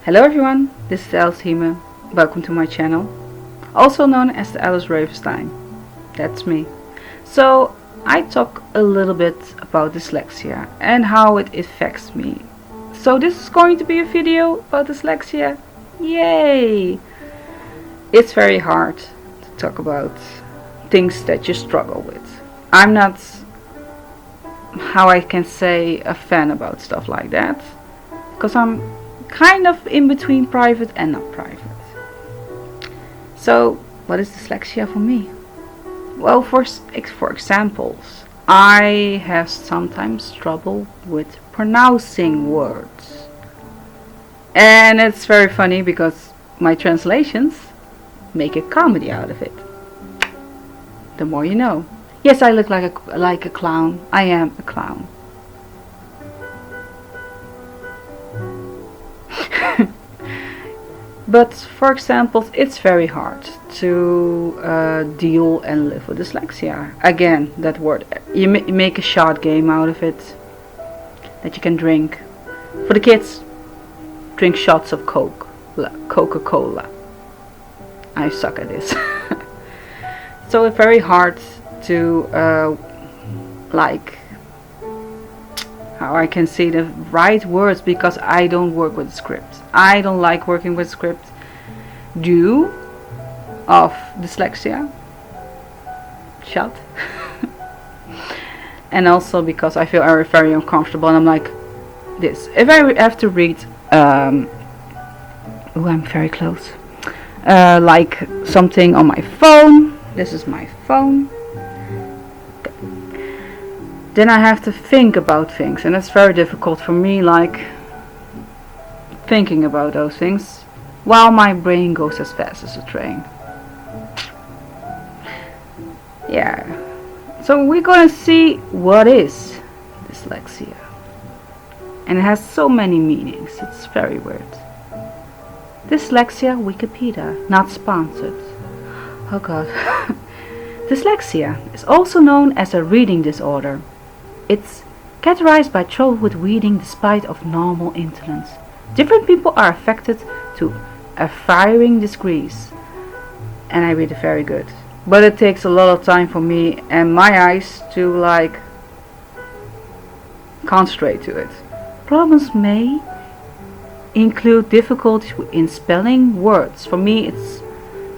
Hello everyone, this is Alice Heme. Welcome to my channel, also known as the Alice Ravenstein. That's me. So I talk a little bit about dyslexia and how it affects me. So this is going to be a video about dyslexia. Yay! It's very hard to talk about things that you struggle with. I'm not, how I can say, a fan about stuff like that, because I'm kind of in between private and not private. So what is dyslexia for me? Well, for examples, I have sometimes trouble with pronouncing words, and it's very funny because my translations make a comedy out of it. The more you know. Yes, I look like a clown. I am a clown. But for example, it's very hard to deal and live with dyslexia. Again, that word. You make a shot game out of it that you can drink. For the kids, drink shots of Coca-Cola. I suck at this. So it's very hard to how I can say the right words, because I don't work with scripts. I don't like working with scripts due of dyslexia. Shut. And also because I feel very uncomfortable, and I'm like this. If I have to read, oh, I'm very close. Like something on my phone. This is my phone. Then I have to think about things, and it's very difficult for me, like thinking about those things while my brain goes as fast as a train. Yeah. So we're gonna see what is dyslexia, and it has so many meanings. It's very weird. Dyslexia Wikipedia, not sponsored. Oh god. Dyslexia is also known as a reading disorder. It's categorized by trouble with reading despite of normal intelligence. Different people are affected to varying degrees, and I read it very good. But it takes a lot of time for me and my eyes to like concentrate to it. Problems may include difficulties in spelling words. For me, it's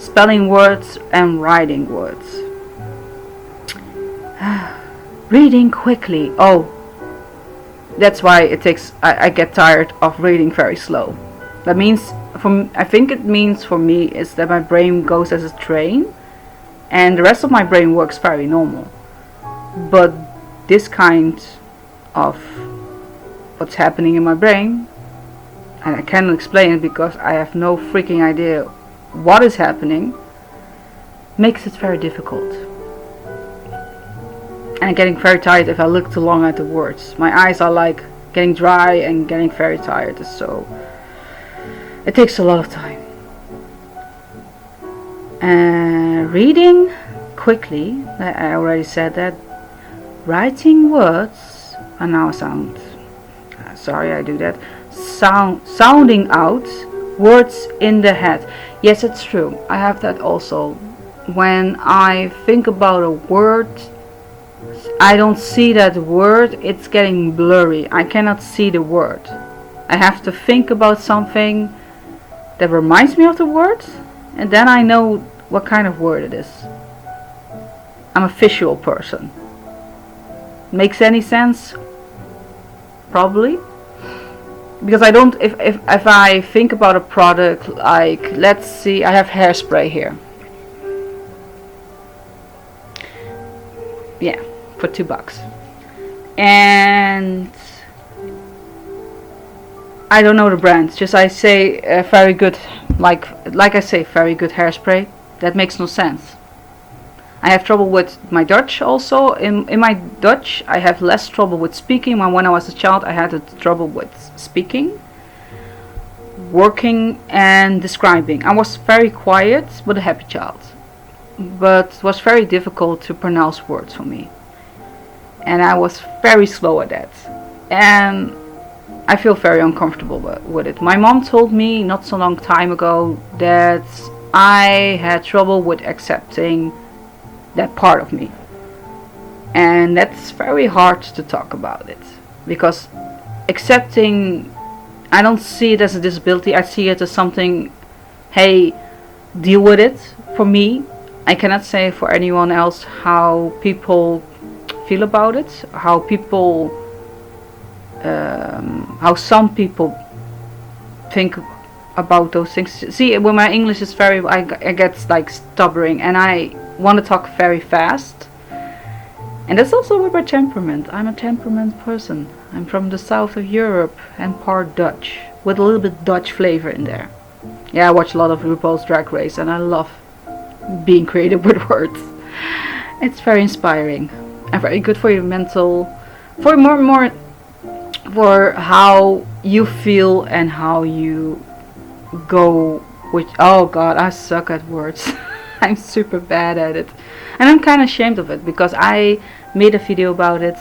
spelling words and writing words. Reading quickly. Oh, that's why it takes. I get tired of reading very slow. That means, I think it means for me is that my brain goes as a train, and the rest of my brain works very normal. But this kind of what's happening in my brain, and I cannot explain it because I have no freaking idea what is happening, makes it very difficult. And I'm getting very tired if I look too long at the words. My eyes are like getting dry and getting very tired, so it takes a lot of time. Reading quickly, I already said that. Writing words, and now sound, sorry I do that, sounding out words in the head. Yes, it's true, I have that also. When I think about a word, I don't see that word, it's getting blurry. I cannot see the word. I have to think about something that reminds me of the word, and then I know what kind of word it is. I'm a visual person. Makes any sense? Probably. Because I don't, if I think about a product, like, let's see, I have hairspray here. Yeah, for $2. And I don't know the brand, just I say very good, like I say, very good hairspray. That makes no sense. I have trouble with my Dutch also. In my Dutch, I have less trouble with speaking. When I was a child, I had trouble with speaking, working, and describing. I was very quiet, but a happy child. But it was very difficult to pronounce words for me. And I was very slow at that. And I feel very uncomfortable with it. My mom told me not so long time ago that I had trouble with accepting that part of me. And that's very hard to talk about it. Because accepting, I don't see it as a disability. I see it as something, hey, deal with it. For me, I cannot say for anyone else how people feel about it, how some people think about those things. See, when my English is very, I get like stuttering, and I want to talk very fast. And that's also with my temperament. I'm a temperament person. I'm from the south of Europe and part Dutch, with a little bit Dutch flavor in there. Yeah, I watch a lot of RuPaul's Drag Race, and I love being creative with words. It's very inspiring and very good for your mental, for more for how you feel and how you go with. Oh god, I suck at words. I'm super bad at it, and I'm kind of ashamed of it because I made a video about it,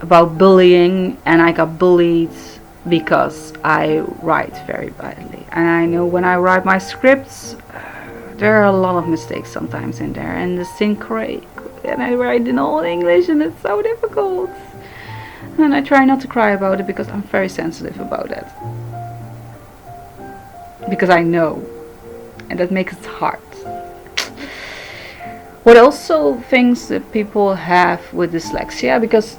about bullying, and I got bullied because I write very badly. And I know when I write my scripts, there are a lot of mistakes sometimes in there, and the synchrate, and I write in all English, and it's so difficult. And I try not to cry about it because I'm very sensitive about it, because I know, and that makes it hard. What also things that people have with dyslexia, because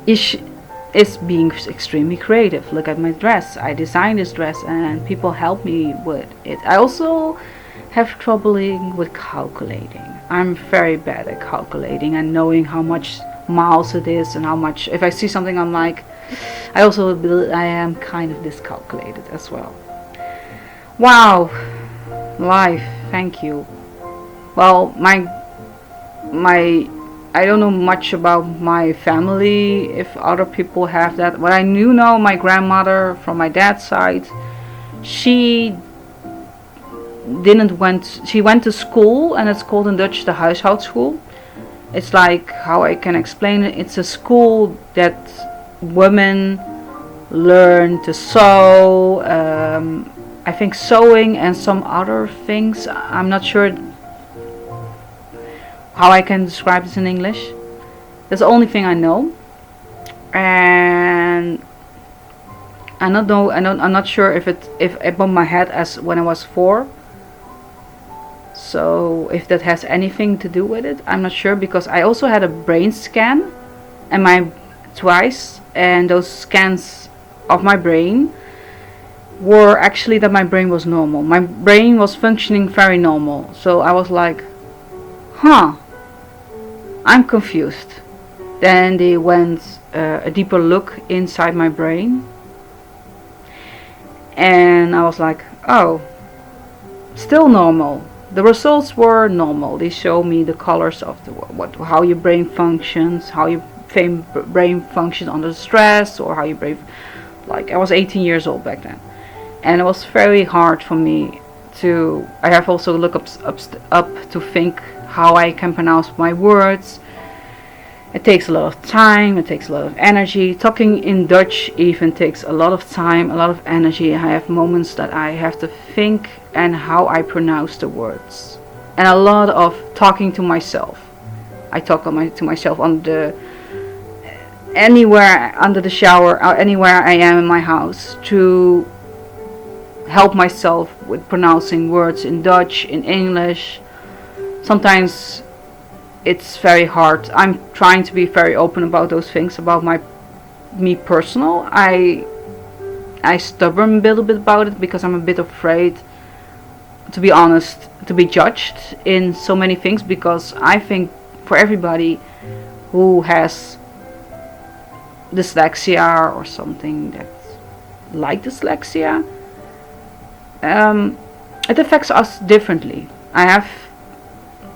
is being extremely creative. Look at my dress. I designed this dress and people help me with it. I also have troubling with calculating. I'm very bad at calculating and knowing how much miles it is and how much. If I see something, I'm like, I am kind of dyscalculated as well. Wow, life. Thank you. Well, I don't know much about my family, if other people have that. What I do know, my grandmother from my dad's side, she went to school, and it's called in Dutch the huishoudschool. It's like, how I can explain it, it's a school that women learn to sew, I think sewing and some other things. I'm not sure how I can describe this in English. That's the only thing I know, and I'm not sure if above my head as when I was 4. So if that has anything to do with it, I'm not sure, because I also had a brain scan, and twice, and those scans of my brain were actually that my brain was normal. My brain was functioning very normal. So I was like, huh, I'm confused. Then they went a deeper look inside my brain, and I was like, oh, still normal. The results were normal. They show me the colors of how your brain functions, how your brain functions under stress, or how your brain. Like, I was 18 years old back then, and it was very hard for me to. I have also looked up to think how I can pronounce my words. It takes a lot of time, it takes a lot of energy. Talking in Dutch even takes a lot of time, a lot of energy. I have moments that I have to think and how I pronounce the words. And a lot of talking to myself. I talk to myself anywhere under the shower, or anywhere I am in my house, to help myself with pronouncing words in Dutch, in English. Sometimes it's very hard. I'm trying to be very open about those things, about me personal. I stubborn a little bit about it because I'm a bit afraid, to be honest, to be judged in so many things, because I think for everybody who has dyslexia or something that's like dyslexia, it affects us differently.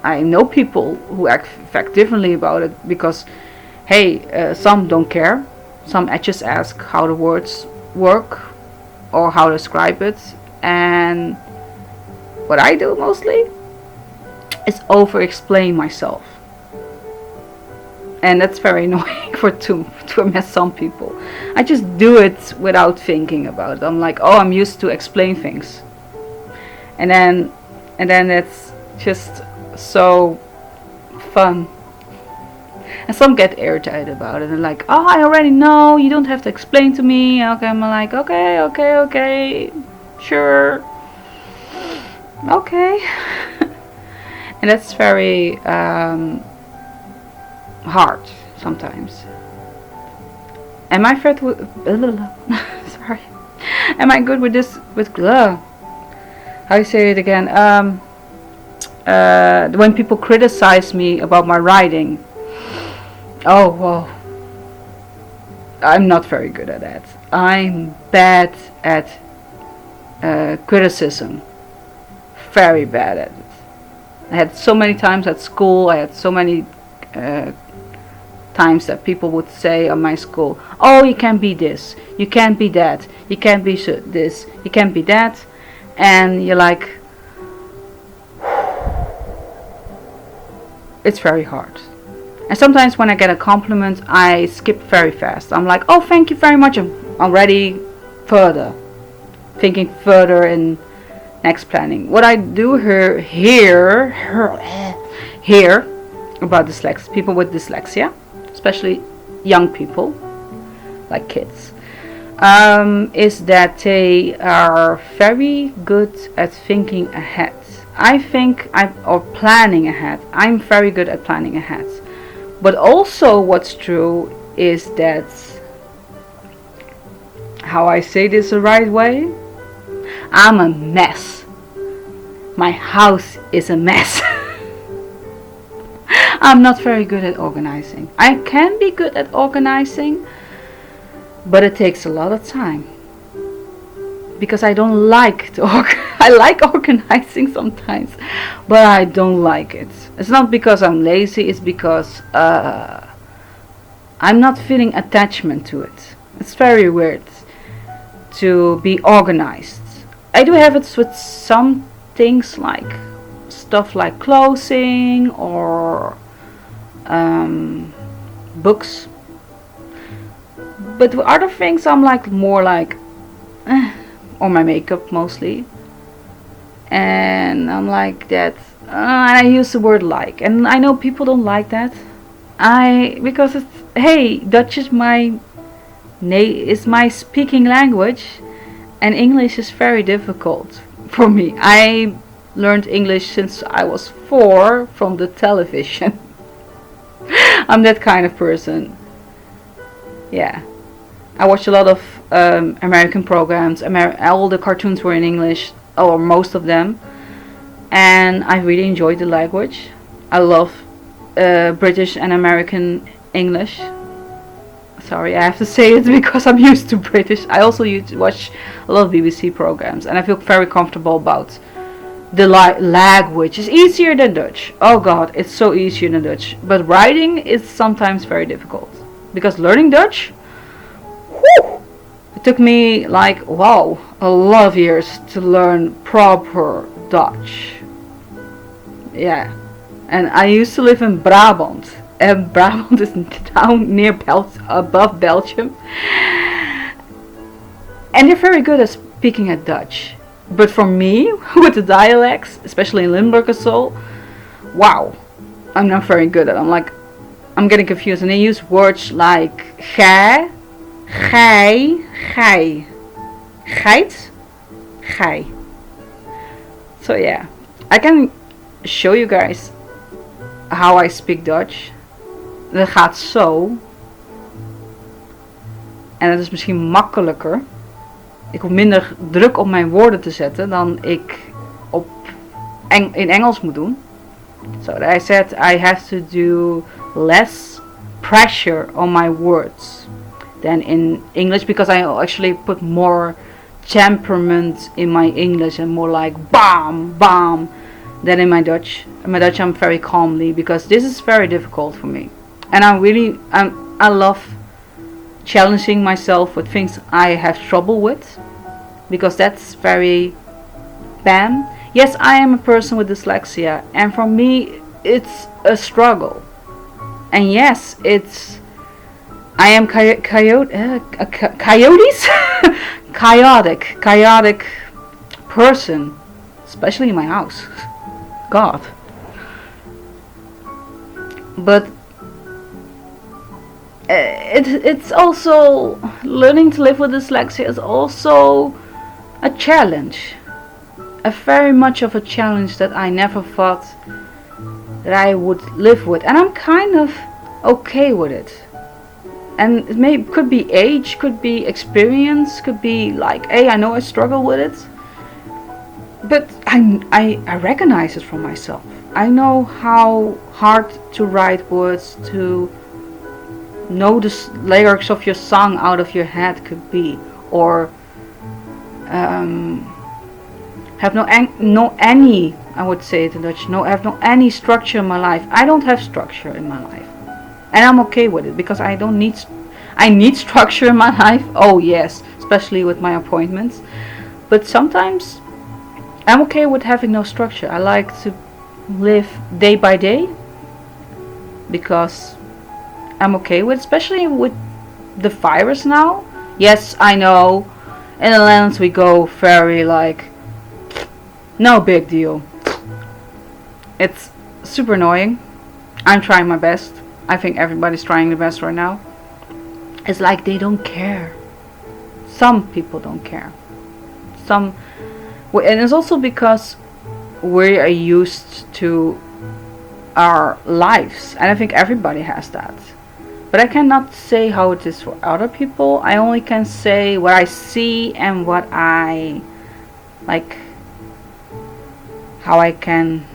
I know people who affect differently about it, because hey, some don't care, some just ask how the words work or how to describe it, and what I do mostly is over explain myself. and that's very annoying for to some people. I just do it without thinking about it. I'm like, oh, I'm used to explain things, and then it's just so fun. And some get irritated about it and like, oh, I already know, you don't have to explain to me. Okay, I'm like, okay, sure, okay. And that's very hard sometimes. Am I fair with sorry? Am I good with this? How you say it again? When people criticize me about my writing. Oh well, I'm not very good at that. I'm bad at criticism. Very bad at it. I had so many times at school. I had so many times that people would say on my school, "Oh, you can't be this. You can't be that. You can't be this. You can't be that," and you're like, it's very hard. And sometimes when I get a compliment, I skip very fast. I'm like, oh, thank you very much. I'm already further, thinking further in next planning. What I do here about dyslexia, people with dyslexia, especially young people, like kids, is that they are very good at thinking ahead. Or planning ahead. I'm very good at planning ahead. But also what's true is that, how I say this the right way, I'm a mess. My house is a mess. I'm not very good at organizing. I can be good at organizing, but it takes a lot of time. Because I don't like to I like organizing sometimes, but I don't like it. It's not because I'm lazy, it's because I'm not feeling attachment to it. It's very weird to be organized. I do have it with some things, like stuff like clothing or books. But with other things I'm like more like or my makeup mostly, and I'm like that, and I use the word like, and I know people don't like that, because it's, hey, Dutch is my speaking language, and English is very difficult for me. I learned English since I was 4 from the television. I'm that kind of person. Yeah, I watch a lot of American programs. All the cartoons were in English, or most of them, and I really enjoyed the language. I love British and American English. Sorry, I have to say it because I'm used to British. I also watch a lot of BBC programs, and I feel very comfortable about the language. It's easier than Dutch. Oh God, it's so easier than Dutch. But writing is sometimes very difficult, because learning Dutch, whew, it took me like, wow, a lot of years to learn proper Dutch. Yeah, and I used to live in Brabant, and Brabant is down near above Belgium, and they're very good at speaking at Dutch. But for me, with the dialects, especially in Limburg or so, wow, I'm not very good at it. I'm getting confused, and they use words like gij, gij, geit, gij. So yeah, I can show you guys how I speak Dutch. Dat gaat zo. En dat is misschien makkelijker. Ik hoef minder druk op mijn woorden te zetten dan ik in Engels moet doen. So I said I have to do less pressure on my words than in English, because I actually put more temperament in my English and more like bam, bam, than in my Dutch. In my Dutch I'm very calmly, because this is very difficult for me. And I love challenging myself with things I have trouble with, because that's very bam. Yes, I am a person with dyslexia, and for me it's a struggle. And yes, I am coyotes, chaotic person, especially in my house. God. But it's also learning to live with dyslexia is also a challenge, a very much of a challenge that I never thought that I would live with, and I'm kind of okay with it. And it could be age, could be experience, could be like, hey, I know I struggle with it, but I recognize it from myself. I know how hard to write words, to know the lyrics of your song out of your head could be, or have no any, I would say it in Dutch, have no any structure in my life. I don't have structure in my life, and I'm okay with it because I need structure in my life. Oh yes, especially with my appointments. But sometimes I'm okay with having no structure. I like to live day by day because I'm okay with, especially with the virus now. Yes, I know, in the Netherlands we go very like, no big deal. It's super annoying. I'm trying my best. I think everybody's trying their best right now. It's like they don't care. Some people don't care. And it's also because we are used to our lives, and I think everybody has that. But I cannot say how it is for other people. I only can say what I see and what I like, how I can,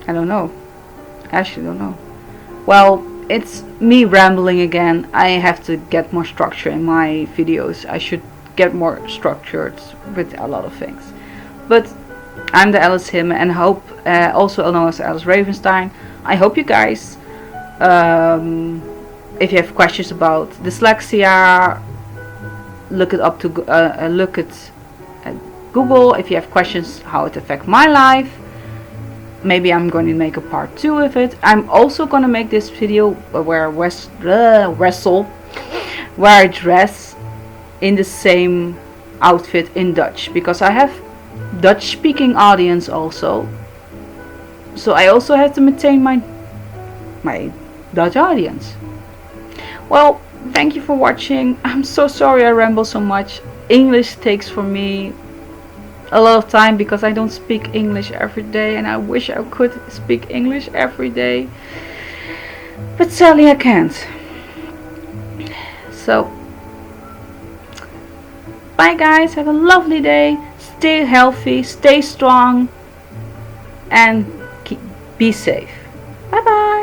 I don't know. I actually don't know. Well, it's me rambling again. I have to get more structure in my videos. I should get more structured with a lot of things. But I'm the Alice Him, and hope also known as Alice Ravenstein. I hope you guys, if you have questions about dyslexia, look it up to look at Google. If you have questions how it affects my life, maybe I'm going to make a part 2 of it. I'm also going to make this video where I dress in the same outfit in Dutch, because I have Dutch speaking audience also, so I also have to maintain my Dutch audience. Well, thank you for watching. I'm so sorry I ramble so much. English takes for me a lot of time because I don't speak English every day, and I wish I could speak English every day, but sadly I can't. So bye guys, have a lovely day, stay healthy, stay strong, and be safe. Bye bye.